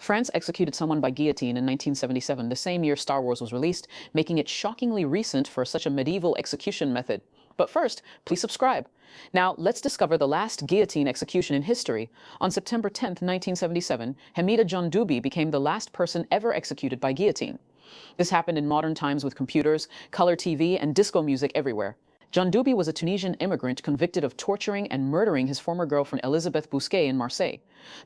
France executed someone by guillotine in 1977, the same year Star Wars was released, making it shockingly recent for such a medieval execution method. But first, please subscribe. Now, let's discover the last guillotine execution in history. On September 10, 1977, Hamida Djandoubi became the last person ever executed by guillotine. This happened in modern times with computers, color TV, and disco music everywhere. Djandoubi was a Tunisian immigrant convicted of torturing and murdering his former girlfriend Elisabeth Bousquet in Marseille.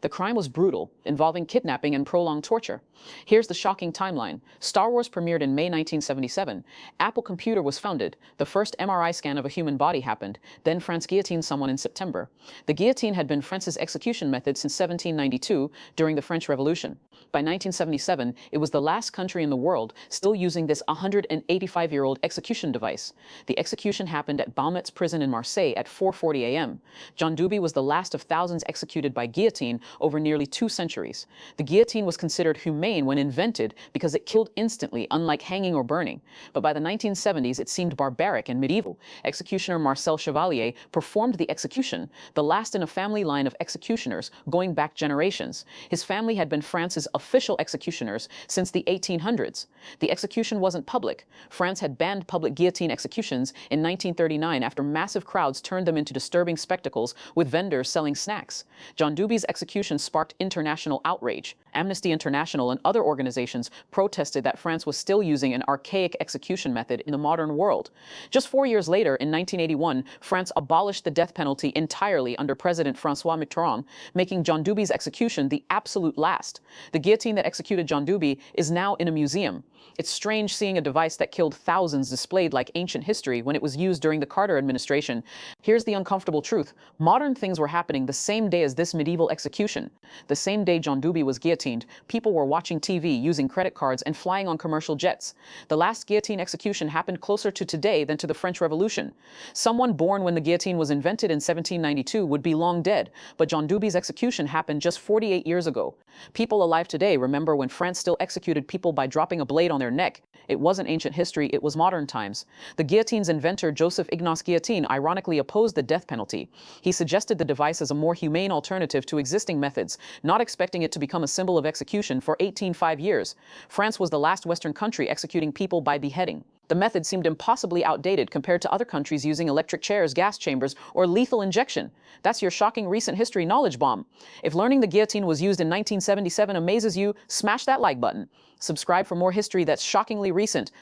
The crime was brutal, involving kidnapping and prolonged torture. Here's the shocking timeline. Star Wars premiered in May 1977. Apple Computer was founded. The first MRI scan of a human body happened. Then France guillotined someone in September. The guillotine had been France's execution method since 1792 during the French Revolution. By 1977, it was the last country in the world still using this 185-year-old execution device. The execution happened at Baumetz prison in Marseille at 4:40 a.m. Djandoubi was the last of thousands executed by guillotine over nearly 2 centuries. The guillotine was considered humane when invented because it killed instantly, unlike hanging or burning. But by the 1970s, it seemed barbaric and medieval. Executioner Marcel Chevalier performed the execution, the last in a family line of executioners going back generations. His family had been France's official executioners since the 1800s. The execution wasn't public. France had banned public guillotine executions in 1939 after massive crowds turned them into disturbing spectacles with vendors selling snacks. Djandoubi's execution sparked international outrage. Amnesty International and other organizations protested that France was still using an archaic execution method in the modern world. Just 4 years later, in 1981, France abolished the death penalty entirely under President François Mitterrand, making Djandoubi's execution the absolute last. The guillotine that executed Djandoubi is now in a museum. It's strange seeing a device that killed thousands displayed like ancient history when it was used during the Carter administration. Here's the uncomfortable truth. Modern things were happening the same day as this medieval execution. The same day Djandoubi was guillotined, people were watching TV, using credit cards, and flying on commercial jets. The last guillotine execution happened closer to today than to the French Revolution. Someone born when the guillotine was invented in 1792 would be long dead, but Djandoubi's execution happened just 48 years ago. People alive today remember when France still executed people by dropping a blade on their neck. It wasn't ancient history, it was modern times. The guillotine's inventor, Joseph Ignace Guillotine, ironically opposed the death penalty. He suggested the device as a more humane alternative to existing methods, not expecting it to become a symbol of execution for 5 years. France was the last Western country executing people by beheading. The method seemed impossibly outdated compared to other countries using electric chairs, gas chambers, or lethal injection. That's your shocking recent history knowledge bomb. If learning the guillotine was used in 1977 amazes you, smash that like button. Subscribe for more history that's shockingly recent.